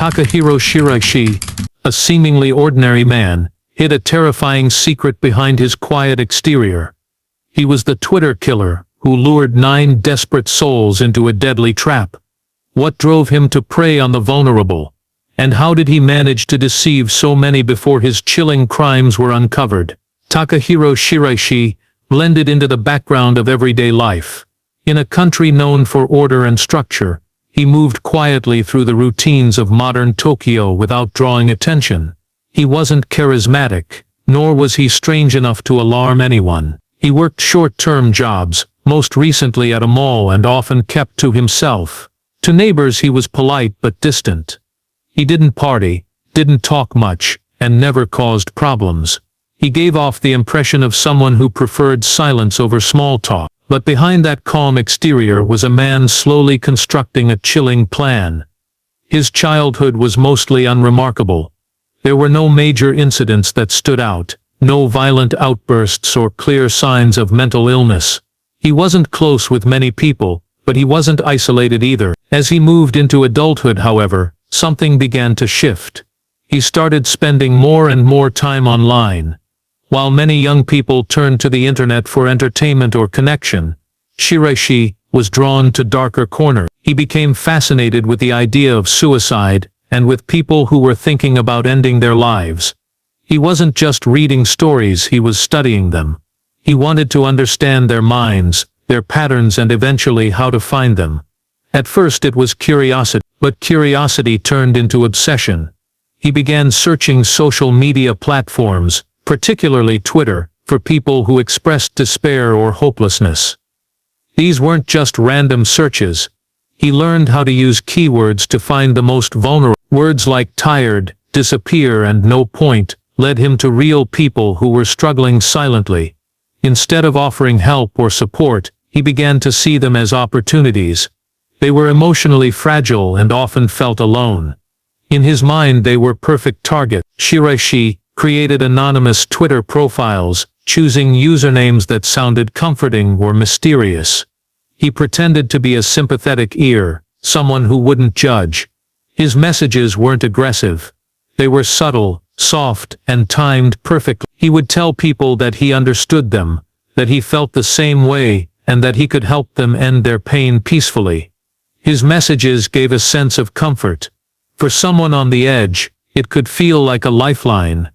Takahiro Shiraishi, a seemingly ordinary man, hid a terrifying secret behind his quiet exterior. He was the Twitter killer who lured 9 desperate souls into a deadly trap. What drove him to prey on the vulnerable? And how did he manage to deceive so many before his chilling crimes were uncovered? Takahiro Shiraishi blended into the background of everyday life. In a country known for order and structure, he moved quietly through the routines of modern Tokyo without drawing attention. He wasn't charismatic, nor was he strange enough to alarm anyone. He worked short-term jobs, most recently at a mall, and often kept to himself. To neighbors he was polite but distant. He didn't party, didn't talk much, and never caused problems. He gave off the impression of someone who preferred silence over small talk. But behind that calm exterior was a man slowly constructing a chilling plan. His childhood was mostly unremarkable. There were no major incidents that stood out, no violent outbursts or clear signs of mental illness. He wasn't close with many people, but he wasn't isolated either. As he moved into adulthood, however, something began to shift. He started spending more and more time online. While many young people turned to the internet for entertainment or connection, Shiraishi was drawn to darker corners. He became fascinated with the idea of suicide, and with people who were thinking about ending their lives. He wasn't just reading stories, he was studying them. He wanted to understand their minds, their patterns, and eventually how to find them. At first it was curiosity, but curiosity turned into obsession. He began searching social media platforms, particularly Twitter, for people who expressed despair or hopelessness. These weren't just random searches. He learned how to use keywords to find the most vulnerable. Words like tired, disappear, and no point led him to real people who were struggling silently. Instead of offering help or support, he began to see them as opportunities. They were emotionally fragile and often felt alone. In his mind they were perfect targets. Shiraishi created anonymous Twitter profiles, choosing usernames that sounded comforting or mysterious. He pretended to be a sympathetic ear, someone who wouldn't judge. His messages weren't aggressive. They were subtle, soft, and timed perfectly. He would tell people that he understood them, that he felt the same way, and that he could help them end their pain peacefully. His messages gave a sense of comfort. For someone on the edge, it could feel like a lifeline.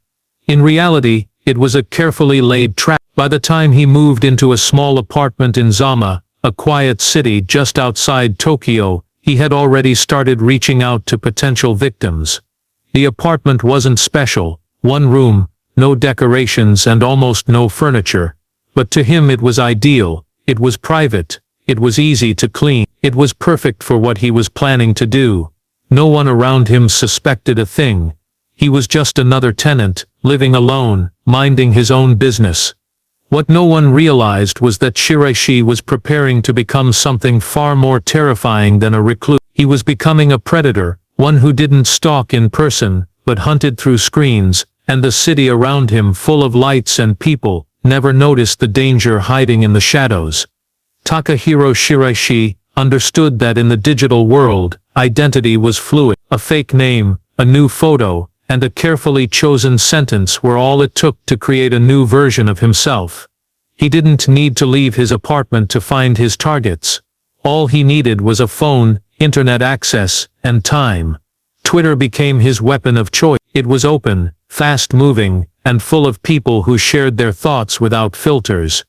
In reality, it was a carefully laid trap. By the time he moved into a small apartment in Zama, a quiet city just outside Tokyo, he had already started reaching out to potential victims. The apartment wasn't special, one room, no decorations, and almost no furniture. But to him it was ideal. It was private. It was easy to clean. It was perfect for what he was planning to do. No one around him suspected a thing. He was just another tenant, living alone, minding his own business. What no one realized was that Shiraishi was preparing to become something far more terrifying than a recluse. He was becoming a predator, one who didn't stalk in person, but hunted through screens, and the city around him, full of lights and people, never noticed the danger hiding in the shadows. Takahiro Shiraishi understood that in the digital world, identity was fluid. A fake name, a new photo, and a carefully chosen sentence were all it took to create a new version of himself. He didn't need to leave his apartment to find his targets. All he needed was a phone, internet access, and time. Twitter became his weapon of choice. It was open, fast-moving, and full of people who shared their thoughts without filters.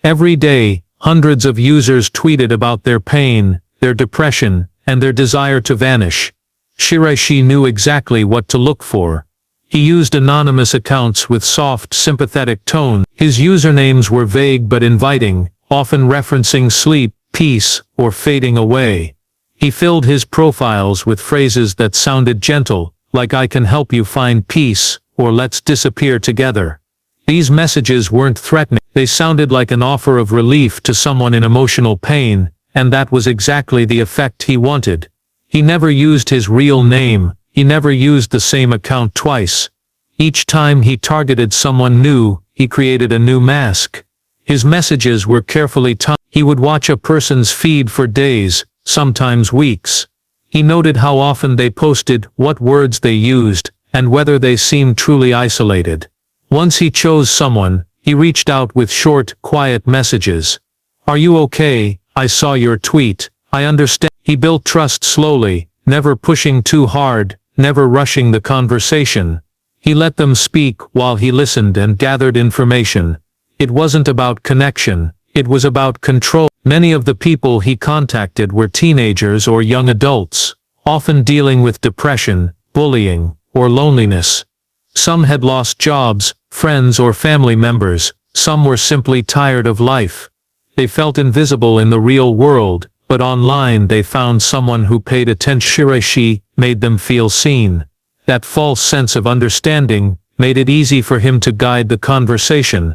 Every day, hundreds of users tweeted about their pain, their depression, and their desire to vanish. Shiraishi knew exactly what to look for. He used anonymous accounts with soft, sympathetic tone. His usernames were vague but inviting, often referencing sleep, peace, or fading away. He filled his profiles with phrases that sounded gentle, like "I can help you find peace," or "let's disappear together." These messages weren't threatening. They sounded like an offer of relief to someone in emotional pain, and that was exactly the effect he wanted. He never used his real name. He never used the same account twice. Each time he targeted someone new, he created a new mask. His messages were carefully timed. He would watch a person's feed for days, sometimes weeks. He noted how often they posted, what words they used, and whether they seemed truly isolated. Once he chose someone, he reached out with short, quiet messages. "Are you okay? I saw your tweet. I understand." He built trust slowly, never pushing too hard, never rushing the conversation. He let them speak while he listened and gathered information. It wasn't about connection, it was about control. Many of the people he contacted were teenagers or young adults, often dealing with depression, bullying, or loneliness. Some had lost jobs, friends or family members, some were simply tired of life. They felt invisible in the real world, but online they found someone who paid attention. Shiraishi made them feel seen. That false sense of understanding made it easy for him to guide the conversation.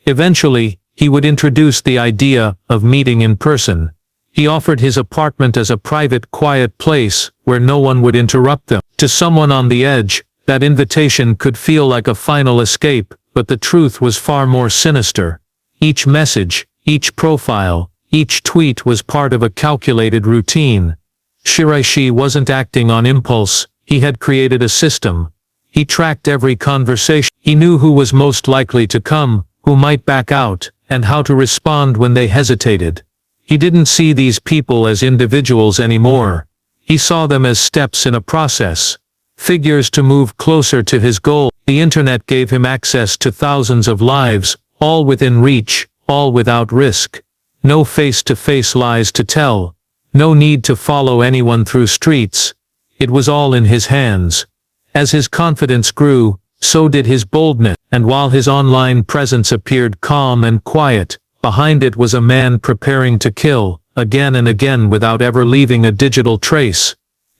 Eventually, he would introduce the idea of meeting in person. He offered his apartment as a private, quiet place where no one would interrupt them. To someone on the edge, that invitation could feel like a final escape, but the truth was far more sinister. Each message, each profile, each tweet was part of a calculated routine. Shiraishi wasn't acting on impulse, he had created a system. He tracked every conversation. He knew who was most likely to come, who might back out, and how to respond when they hesitated. He didn't see these people as individuals anymore. He saw them as steps in a process, figures to move closer to his goal. The internet gave him access to thousands of lives, all within reach, all without risk. No face-to-face lies to tell. No need to follow anyone through streets. It was all in his hands. As his confidence grew, so did his boldness, and while his online presence appeared calm and quiet, behind it was a man preparing to kill, again and again without ever leaving a digital trace.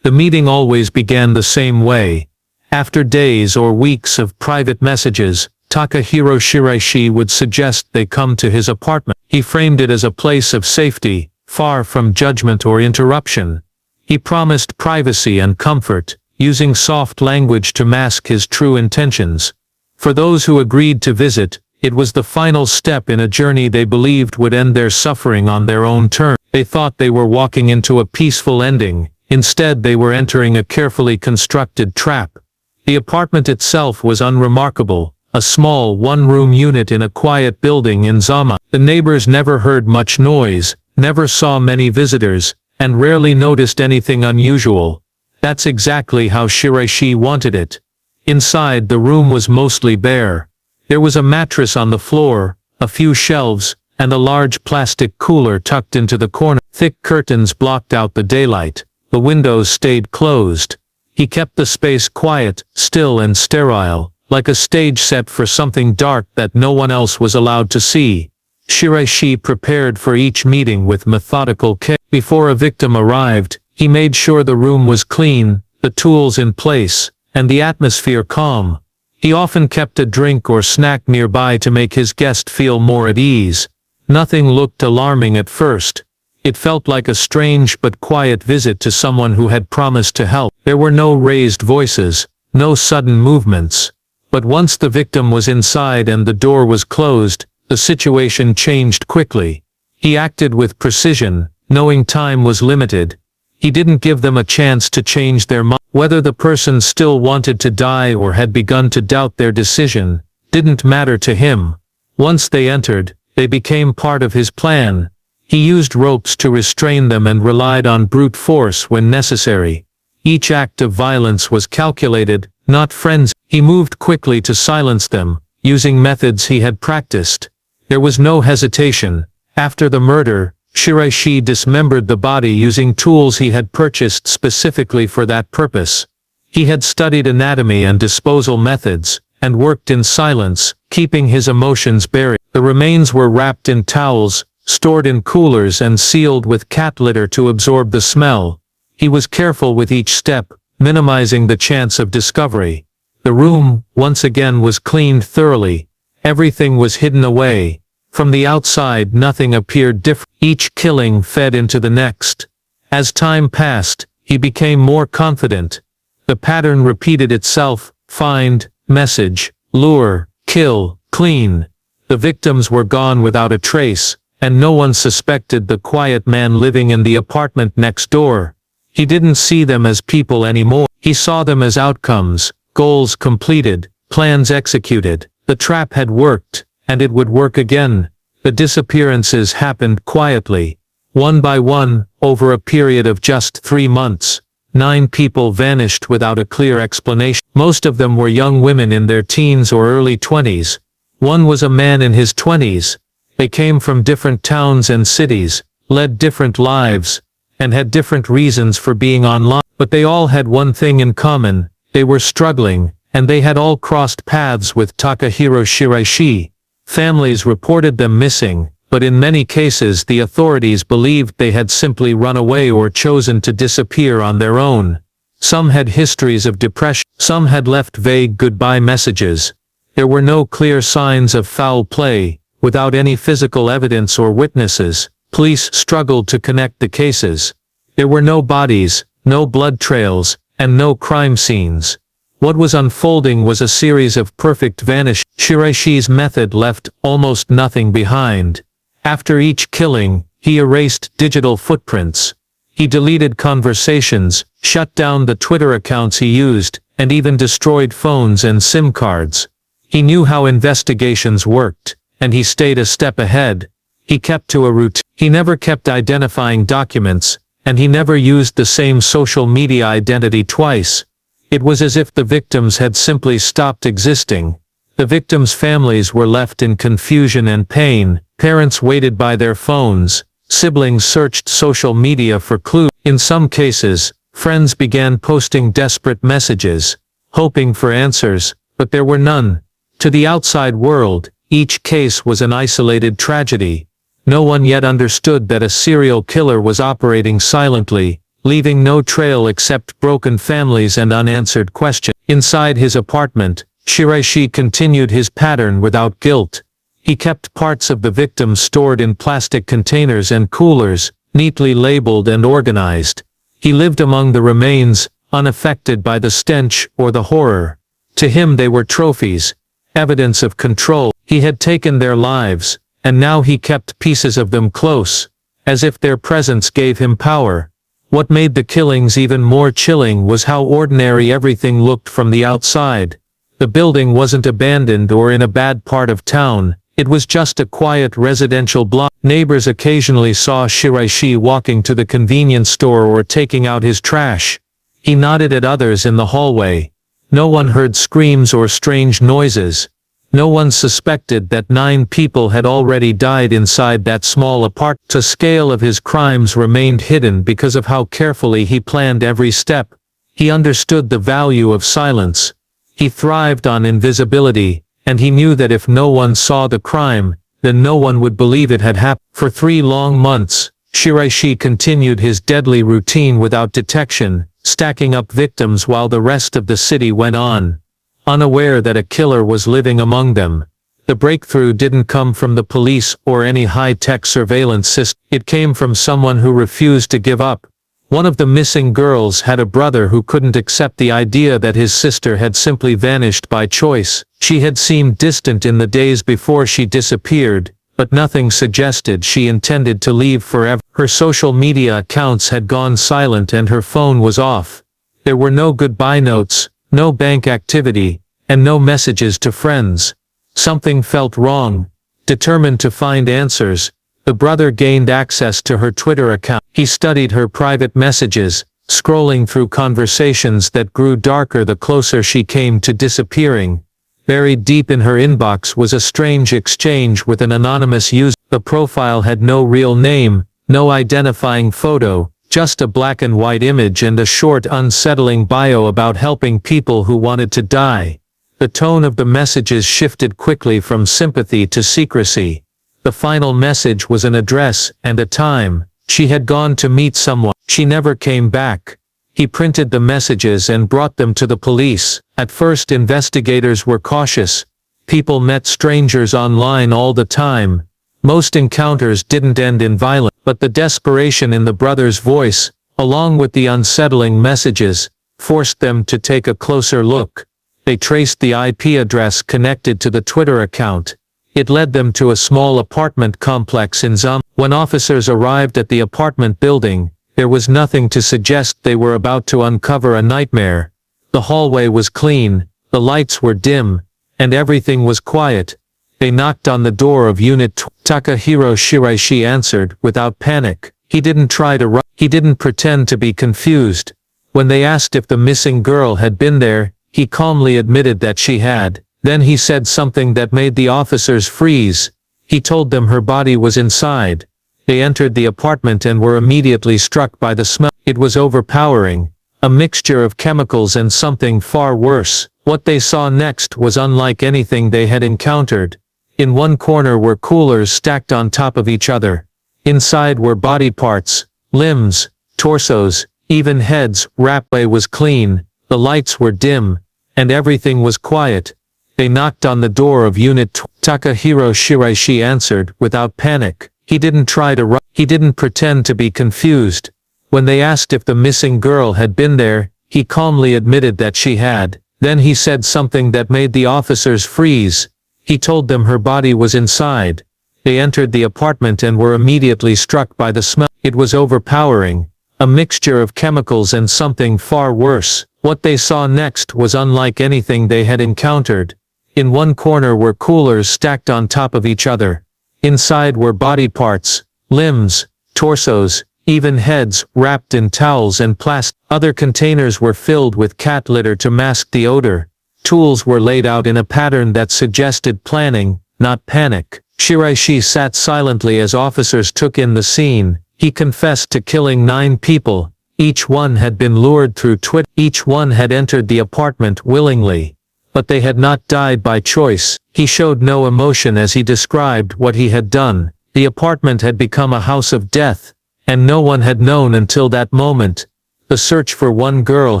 The meeting always began the same way. After days or weeks of private messages, Takahiro Shiraishi would suggest they come to his apartment. He framed it as a place of safety, far from judgment or interruption. He promised privacy and comfort, using soft language to mask his true intentions. For those who agreed to visit, it was the final step in a journey they believed would end their suffering on their own terms. They thought they were walking into a peaceful ending. Instead, they were entering a carefully constructed trap. The apartment itself was unremarkable, a small one-room unit in a quiet building in Zama. The neighbors never heard much noise, never saw many visitors, and rarely noticed anything unusual. That's exactly how Shiraishi wanted it. Inside, the room was mostly bare. There was a mattress on the floor, a few shelves, and a large plastic cooler tucked into the corner. Thick curtains blocked out the daylight. The windows stayed closed. He kept the space quiet, still and sterile, like a stage set for something dark that no one else was allowed to see. Shiraishi prepared for each meeting with methodical care. Before a victim arrived, he made sure the room was clean, the tools in place, and the atmosphere calm. He often kept a drink or snack nearby to make his guest feel more at ease. Nothing looked alarming at first. It felt like a strange but quiet visit to someone who had promised to help. There were no raised voices, no sudden movements. But once the victim was inside and the door was closed, the situation changed quickly. He acted with precision, knowing time was limited. He didn't give them a chance to change their mind. Whether the person still wanted to die or had begun to doubt their decision, didn't matter to him. Once they entered, they became part of his plan. He used ropes to restrain them and relied on brute force when necessary. Each act of violence was calculated, not frenzy. He moved quickly to silence them, using methods he had practiced. There was no hesitation. After the murder, Shiraishi dismembered the body using tools he had purchased specifically for that purpose. He had studied anatomy and disposal methods, and worked in silence, keeping his emotions buried. The remains were wrapped in towels, stored in coolers and sealed with cat litter to absorb the smell. He was careful with each step, minimizing the chance of discovery. The room, once again, was cleaned thoroughly. Everything was hidden away. From the outside, nothing appeared different. Each killing fed into the next. As time passed, he became more confident. The pattern repeated itself: find, message, lure, kill, clean. The victims were gone without a trace, and no one suspected the quiet man living in the apartment next door. He didn't see them as people anymore. He saw them as outcomes, goals completed, plans executed. The trap had worked, and it would work again. The disappearances happened quietly. One by one, over a period of just 3 months, 9 people vanished without a clear explanation. Most of them were young women in their teens or early 20s. One was a man in his 20s. They came from different towns and cities, led different lives, and had different reasons for being online. But they all had one thing in common: they were struggling, and they had all crossed paths with Takahiro Shiraishi. Families reported them missing, but in many cases the authorities believed they had simply run away or chosen to disappear on their own. Some had histories of depression, some had left vague goodbye messages. There were no clear signs of foul play. Without any physical evidence or witnesses, police struggled to connect the cases. There were no bodies, no blood trails, and no crime scenes. What was unfolding was a series of perfect vanishings. Shiraishi's method left almost nothing behind. After each killing, he erased digital footprints. He deleted conversations, shut down the Twitter accounts he used, and even destroyed phones and SIM cards. He knew how investigations worked, and he stayed a step ahead. He kept to a routine. He never kept identifying documents, and he never used the same social media identity twice. It was as if the victims had simply stopped existing. The victims' families were left in confusion and pain. Parents waited by their phones. Siblings searched social media for clues. In some cases, friends began posting desperate messages, hoping for answers, but there were none. To the outside world, each case was an isolated tragedy. No one yet understood that a serial killer was operating silently, leaving no trail except broken families and unanswered questions. Inside his apartment, Shiraishi continued his pattern without guilt. He kept parts of the victims stored in plastic containers and coolers, neatly labeled and organized. He lived among the remains, unaffected by the stench or the horror. To him they were trophies, evidence of control. He had taken their lives, and now he kept pieces of them close, as if their presence gave him power. What made the killings even more chilling was how ordinary everything looked from the outside. The building wasn't abandoned or in a bad part of town. It was just a quiet residential block. Neighbors occasionally saw Shiraishi walking to the convenience store or taking out his trash. He nodded at others in the hallway. No one heard screams or strange noises. No one suspected that 9 people had already died inside that small apartment. The scale of his crimes remained hidden because of how carefully he planned every step. He understood the value of silence. He thrived on invisibility, and he knew that if no one saw the crime, then no one would believe it had happened. For 3 long months, Shiraishi continued his deadly routine without detection, stacking up victims while the rest of the city went on, unaware that a killer was living among them. The breakthrough didn't come from the police or any high-tech surveillance system. It came from someone who refused to give up. One of the missing girls had a brother who couldn't accept the idea that his sister had simply vanished by choice. She had seemed distant in the days before she disappeared, but nothing suggested she intended to leave forever. Her social media accounts had gone silent and her phone was off. There were no goodbye notes, no bank activity, and no messages to friends. Something felt wrong. Determined to find answers, the brother gained access to her Twitter account. He studied her private messages, scrolling through conversations that grew darker the closer she came to disappearing. Buried deep in her inbox was a strange exchange with an anonymous user. The profile had no real name, no identifying photo, just a black and white image and a short unsettling bio about helping people who wanted to die. The tone of the messages shifted quickly from sympathy to secrecy. The final message was an address and a time. She had gone to meet someone. She never came back. He printed the messages and brought them to the police. At first investigators were cautious. People met strangers online all the time. Most encounters didn't end in violence, but the desperation in the brother's voice, along with the unsettling messages, forced them to take a closer look. They traced the IP address connected to the Twitter account. It led them to a small apartment complex in Zum. When officers arrived at the apartment building, There was nothing to suggest they were about to uncover a nightmare. The hallway was clean, the lights were dim, and everything was quiet. They knocked on the door of Unit 2. Takahiro Shiraishi answered, without panic. He didn't try to run. He didn't pretend to be confused. When they asked if the missing girl had been there, he calmly admitted that she had. Then he said something that made the officers freeze. He told them her body was inside. They entered the apartment and were immediately struck by the smell. It was overpowering. A mixture of chemicals and something far worse. What they saw next was unlike anything they had encountered. In one corner were coolers stacked on top of each other. Inside were body parts, limbs, torsos, even heads. Rapway was clean, the lights were dim, and everything was quiet. They knocked on the door of Unit 2. Takahiro Shiraishi answered, without panic. He didn't try to run. He didn't pretend to be confused. When they asked if the missing girl had been there, he calmly admitted that she had. Then he said something that made the officers freeze. He told them her body was inside. They entered the apartment and were immediately struck by the smell. It was overpowering. A mixture of chemicals and something far worse. What they saw next was unlike anything they had encountered. In one corner were coolers stacked on top of each other. Inside were body parts, limbs, torsos, even heads, wrapped in towels and plastic. Other containers were filled with cat litter to mask the odor. Tools were laid out in a pattern that suggested planning, not panic. Shiraishi sat silently as officers took in the scene. He confessed to killing 9 people. Each one had been lured through Twitter. Each one had entered the apartment willingly. But they had not died by choice. He showed no emotion as he described what he had done. The apartment had become a house of death, and no one had known until that moment. The search for one girl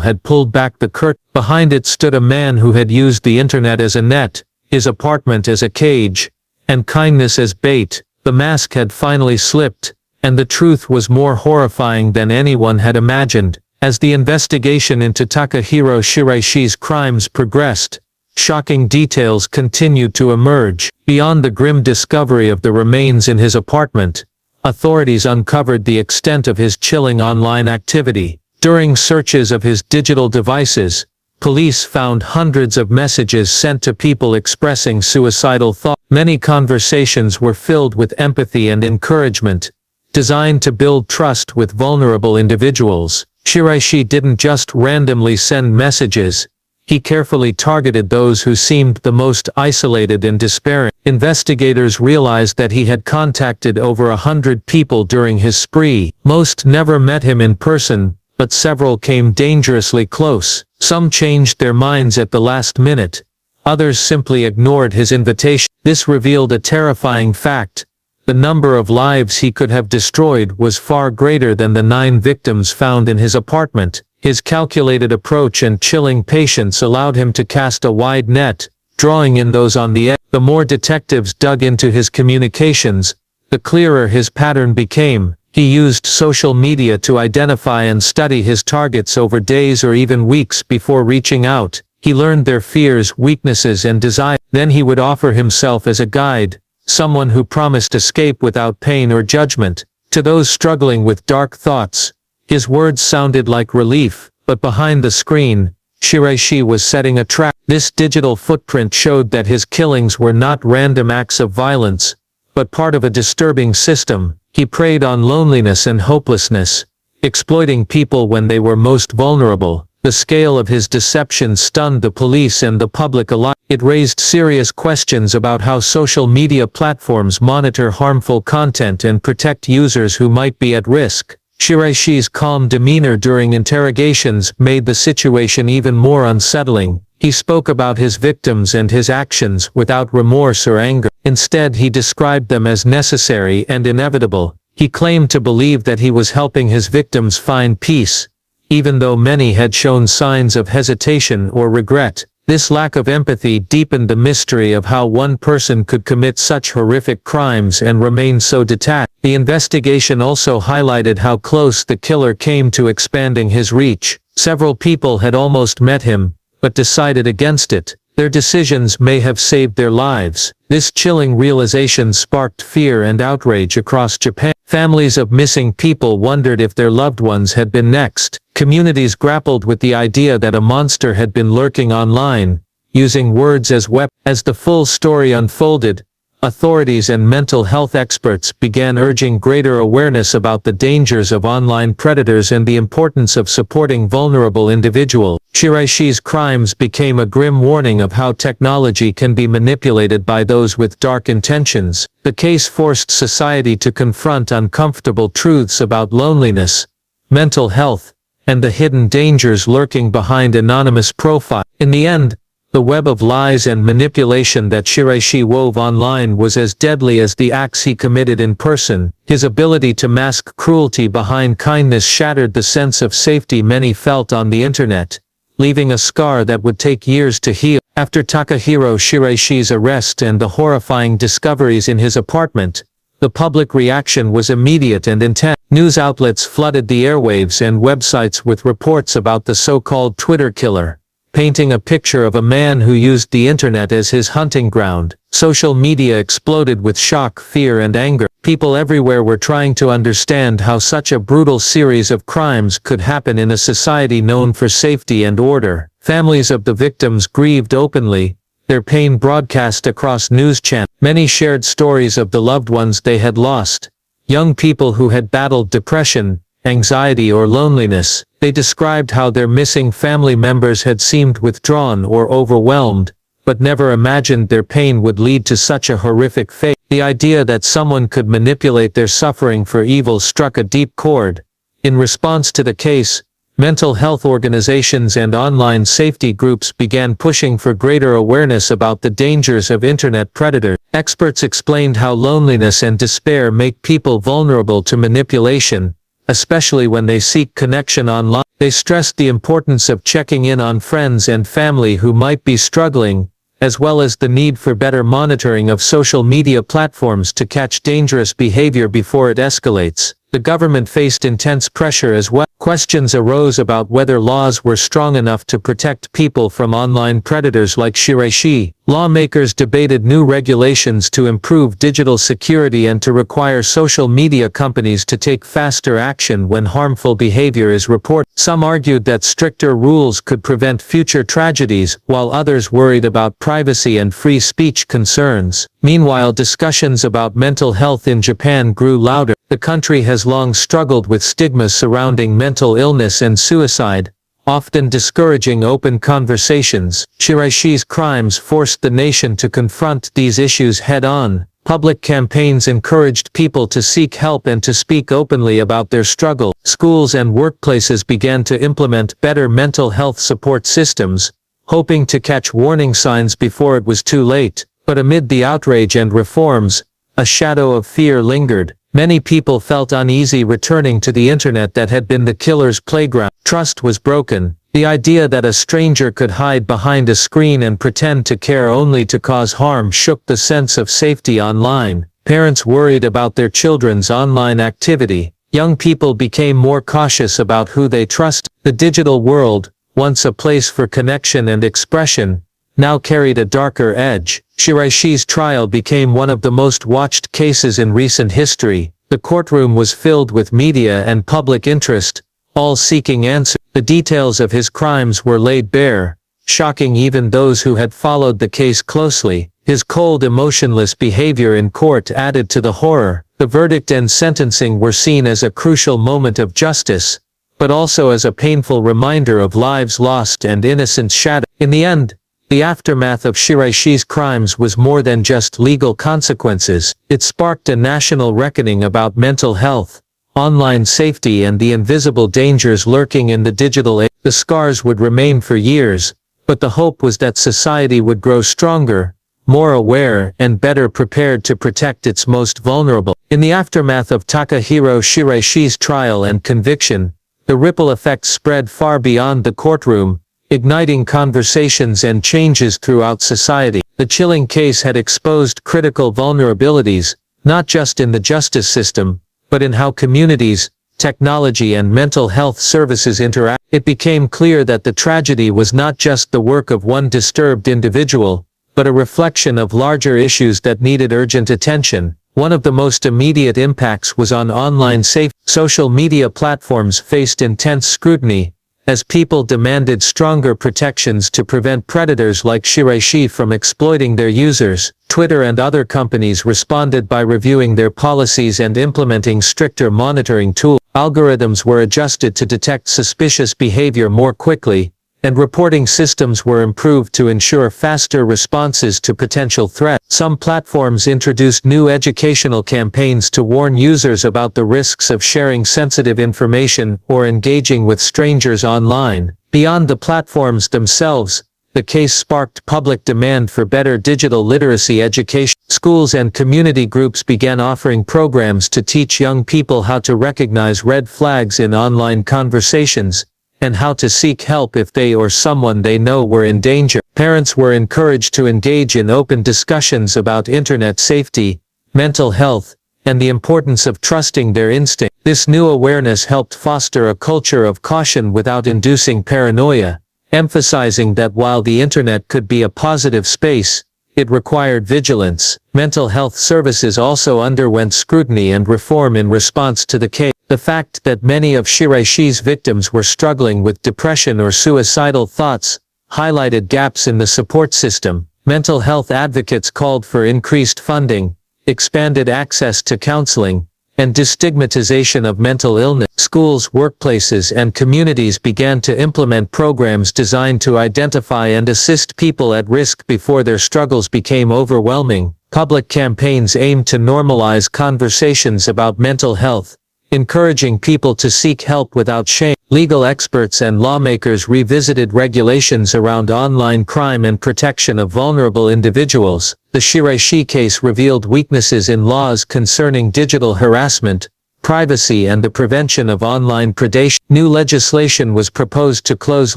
had pulled back the curtain. Behind it stood a man who had used the internet as a net, his apartment as a cage, and kindness as bait. The mask had finally slipped, and the truth was more horrifying than anyone had imagined. As the investigation into Takahiro Shiraishi's crimes progressed, shocking details continued to emerge. Beyond the grim discovery of the remains in his apartment, authorities uncovered the extent of his chilling online activity. During searches of his digital devices, police found hundreds of messages sent to people expressing suicidal thoughts. Many conversations were filled with empathy and encouragement, designed to build trust with vulnerable individuals. Shiraishi didn't just randomly send messages. He carefully targeted those who seemed the most isolated and despairing. Investigators realized that he had contacted over 100 people during his spree. Most never met him in person, but several came dangerously close. Some changed their minds at the last minute. Others simply ignored his invitation. This revealed a terrifying fact. The number of lives he could have destroyed was far greater than the 9 victims found in his apartment. His calculated approach and chilling patience allowed him to cast a wide net, drawing in those on the edge. The more detectives dug into his communications, the clearer his pattern became. He used social media to identify and study his targets over days or even weeks before reaching out. He learned their fears, weaknesses and desires. Then he would offer himself as a guide, someone who promised escape without pain or judgment. To those struggling with dark thoughts, his words sounded like relief, but behind the screen, Shiraishi was setting a trap. This digital footprint showed that his killings were not random acts of violence, but part of a disturbing system. He preyed on loneliness and hopelessness, exploiting people when they were most vulnerable. The scale of his deception stunned the police and the public alike. It raised serious questions about how social media platforms monitor harmful content and protect users who might be at risk. Shiraishi's calm demeanor during interrogations made the situation even more unsettling. He spoke about his victims and his actions without remorse or anger. Instead, he described them as necessary and inevitable. He claimed to believe that he was helping his victims find peace, even though many had shown signs of hesitation or regret. This lack of empathy deepened the mystery of how one person could commit such horrific crimes and remain so detached. The investigation also highlighted how close the killer came to expanding his reach. Several people had almost met him, but decided against it. Their decisions may have saved their lives. This chilling realization sparked fear and outrage across Japan. Families of missing people wondered if their loved ones had been next. Communities grappled with the idea that a monster had been lurking online, using words as weapons. As the full story unfolded, authorities and mental health experts began urging greater awareness about the dangers of online predators and the importance of supporting vulnerable individuals. Shiraishi's crimes became a grim warning of how technology can be manipulated by those with dark intentions. The case forced society to confront uncomfortable truths about loneliness, mental health, and the hidden dangers lurking behind anonymous profiles. In the end, the web of lies and manipulation that Shiraishi wove online was as deadly as the acts he committed in person. His ability to mask cruelty behind kindness shattered the sense of safety many felt on the internet, leaving a scar that would take years to heal. After Takahiro Shiraishi's arrest and the horrifying discoveries in his apartment, the public reaction was immediate and intense. News outlets flooded the airwaves and websites with reports about the so-called Twitter killer, painting a picture of a man who used the internet as his hunting ground. Social media exploded with shock, fear, and anger. People everywhere were trying to understand how such a brutal series of crimes could happen in a society known for safety and order. Families of the victims grieved openly, their pain broadcast across news channels. Many shared stories of the loved ones they had lost, young people who had battled depression, anxiety, or loneliness. They described how their missing family members had seemed withdrawn or overwhelmed, but never imagined their pain would lead to such a horrific fate. The idea that someone could manipulate their suffering for evil struck a deep chord. In response to the case, mental health organizations and online safety groups began pushing for greater awareness about the dangers of internet predators. Experts explained how loneliness and despair make people vulnerable to manipulation, especially when they seek connection online. They stressed the importance of checking in on friends and family who might be struggling, as well as the need for better monitoring of social media platforms to catch dangerous behavior before it escalates. The government faced intense pressure as well. Questions arose about whether laws were strong enough to protect people from online predators like Shiraishi. Lawmakers debated new regulations to improve digital security and to require social media companies to take faster action when harmful behavior is reported. Some argued that stricter rules could prevent future tragedies, while others worried about privacy and free speech concerns. Meanwhile, discussions about mental health in Japan grew louder. The country has long struggled with stigmas surrounding mental illness and suicide, often discouraging open conversations. Shiraishi's crimes forced the nation to confront these issues head-on. Public campaigns encouraged people to seek help and to speak openly about their struggle. Schools and workplaces began to implement better mental health support systems, hoping to catch warning signs before it was too late. But amid the outrage and reforms, a shadow of fear lingered. Many people felt uneasy returning to the internet that had been the killer's playground. Trust was broken. The idea that a stranger could hide behind a screen and pretend to care only to cause harm shook the sense of safety online. Parents worried about their children's online activity. Young people became more cautious about who they trust. The digital world, once a place for connection and expression, now carried a darker edge. Shiraishi's trial became one of the most watched cases in recent history. The courtroom was filled with media and public interest, all seeking answers. The details of his crimes were laid bare, shocking even those who had followed the case closely. His cold, emotionless behavior in court added to the horror. The verdict and sentencing were seen as a crucial moment of justice, but also as a painful reminder of lives lost and innocence shattered. In the end, the aftermath of Shiraishi's crimes was more than just legal consequences. It sparked a national reckoning about mental health, online safety, and the invisible dangers lurking in the digital age. The scars would remain for years, but the hope was that society would grow stronger, more aware, and better prepared to protect its most vulnerable. In the aftermath of Takahiro Shiraishi's trial and conviction, the ripple effect spread far beyond the courtroom, igniting conversations and changes throughout society. The chilling case had exposed critical vulnerabilities, not just in the justice system, but in how communities, technology and mental health services interact, it became clear that the tragedy was not just the work of one disturbed individual, but a reflection of larger issues that needed urgent attention. One of the most immediate impacts was on online safety. Social media platforms faced intense scrutiny, as people demanded stronger protections to prevent predators like Shiraishi from exploiting their users. Twitter and other companies responded by reviewing their policies and implementing stricter monitoring tools. Algorithms were adjusted to detect suspicious behavior more quickly, and reporting systems were improved to ensure faster responses to potential threats. Some platforms introduced new educational campaigns to warn users about the risks of sharing sensitive information or engaging with strangers online. Beyond the platforms themselves, the case sparked public demand for better digital literacy education. Schools and community groups began offering programs to teach young people how to recognize red flags in online conversations, and how to seek help if they or someone they know were in danger. Parents were encouraged to engage in open discussions about internet safety, mental health, and the importance of trusting their instinct. This new awareness helped foster a culture of caution without inducing paranoia, emphasizing that while the internet could be a positive space, it required vigilance. Mental health services also underwent scrutiny and reform in response to the case. The fact that many of Shiraishi's victims were struggling with depression or suicidal thoughts highlighted gaps in the support system. Mental health advocates called for increased funding, expanded access to counseling, and destigmatization of mental illness. Schools, workplaces, and communities began to implement programs designed to identify and assist people at risk before their struggles became overwhelming. Public campaigns aimed to normalize conversations about mental health, encouraging people to seek help without shame. Legal experts and lawmakers revisited regulations around online crime and protection of vulnerable individuals. The Shiraishi case revealed weaknesses in laws concerning digital harassment, privacy, and the prevention of online predation. New legislation was proposed to close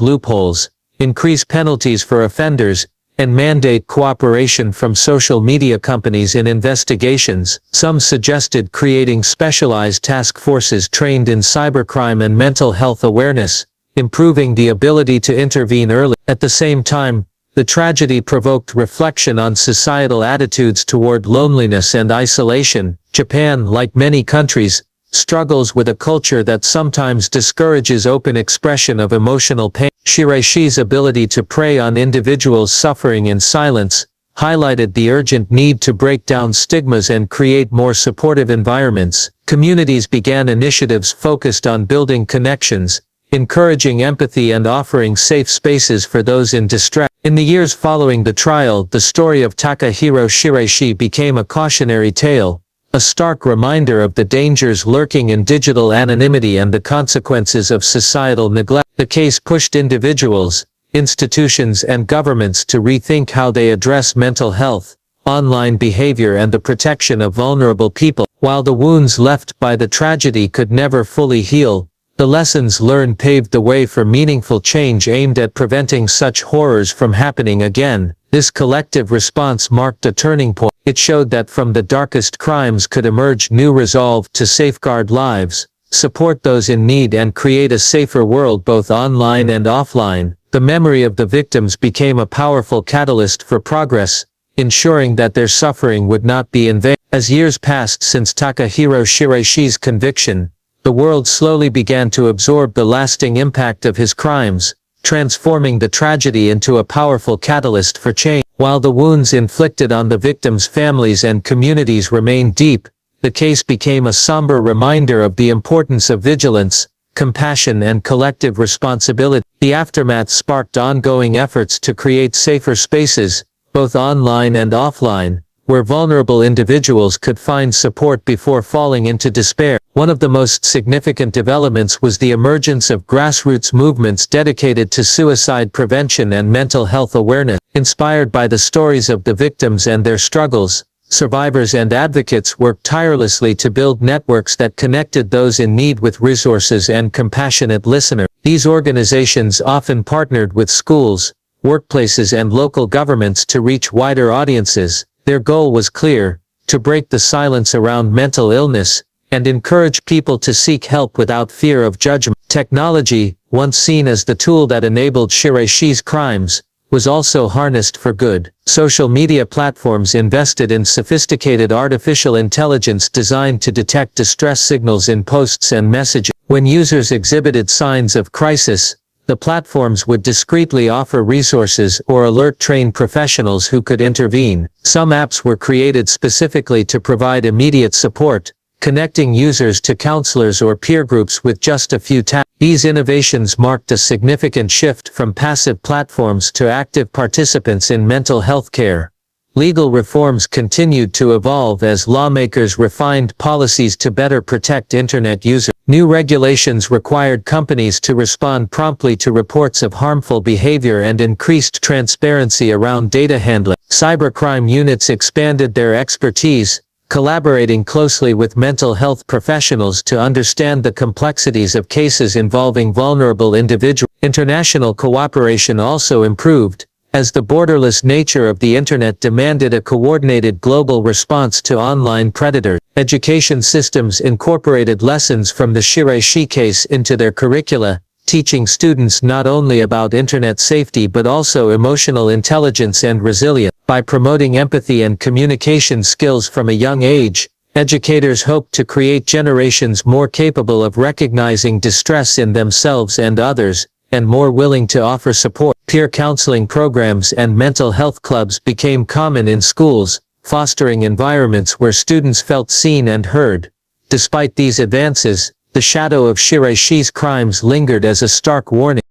loopholes, increase penalties for offenders, and mandate cooperation from social media companies in investigations. Some suggested creating specialized task forces trained in cybercrime and mental health awareness, improving the ability to intervene early. At the same time, the tragedy provoked reflection on societal attitudes toward loneliness and isolation. Japan, like many countries, struggles with a culture that sometimes discourages open expression of emotional pain. Shiraishi's ability to prey on individuals suffering in silence highlighted the urgent need to break down stigmas and create more supportive environments. Communities began initiatives focused on building connections, encouraging empathy, and offering safe spaces for those in distress. In the years following the trial, the story of Takahiro Shiraishi became a cautionary tale, a stark reminder of the dangers lurking in digital anonymity and the consequences of societal neglect. The case pushed individuals, institutions, and governments to rethink how they address mental health, online behavior, and the protection of vulnerable people. While the wounds left by the tragedy could never fully heal, the lessons learned paved the way for meaningful change aimed at preventing such horrors from happening again. This collective response marked a turning point. It showed that from the darkest crimes could emerge new resolve to safeguard lives, support those in need, and create a safer world both online and offline. The memory of the victims became a powerful catalyst for progress, ensuring that their suffering would not be in vain. As years passed since Takahiro Shiraishi's conviction, the world slowly began to absorb the lasting impact of his crimes, transforming the tragedy into a powerful catalyst for change. While the wounds inflicted on the victims' families and communities remained deep, the case became a somber reminder of the importance of vigilance, compassion, and collective responsibility. The aftermath sparked ongoing efforts to create safer spaces, both online and offline, where vulnerable individuals could find support before falling into despair. One of the most significant developments was the emergence of grassroots movements dedicated to suicide prevention and mental health awareness. Inspired by the stories of the victims and their struggles, survivors and advocates worked tirelessly to build networks that connected those in need with resources and compassionate listeners. These organizations often partnered with schools, workplaces, and local governments to reach wider audiences. Their goal was clear: to break the silence around mental illness, and encourage people to seek help without fear of judgment. Technology, once seen as the tool that enabled Shiraishi's crimes, was also harnessed for good. Social media platforms invested in sophisticated artificial intelligence designed to detect distress signals in posts and messages. When users exhibited signs of crisis, the platforms would discreetly offer resources or alert trained professionals who could intervene. Some apps were created specifically to provide immediate support, connecting users to counselors or peer groups with just a few taps. These innovations marked a significant shift from passive platforms to active participants in mental health care. Legal reforms continued to evolve as lawmakers refined policies to better protect Internet users. New regulations required companies to respond promptly to reports of harmful behavior and increased transparency around data handling. Cybercrime units expanded their expertise, collaborating closely with mental health professionals to understand the complexities of cases involving vulnerable individuals. International cooperation also improved, as the borderless nature of the Internet demanded a coordinated global response to online predators. Education systems incorporated lessons from the Shiraishi case into their curricula, teaching students not only about Internet safety but also emotional intelligence and resilience. By promoting empathy and communication skills from a young age, educators hope to create generations more capable of recognizing distress in themselves and others, and more willing to offer support. Peer counseling programs and mental health clubs became common in schools, fostering environments where students felt seen and heard. Despite these advances, the shadow of Shiraishi's crimes lingered as a stark warning.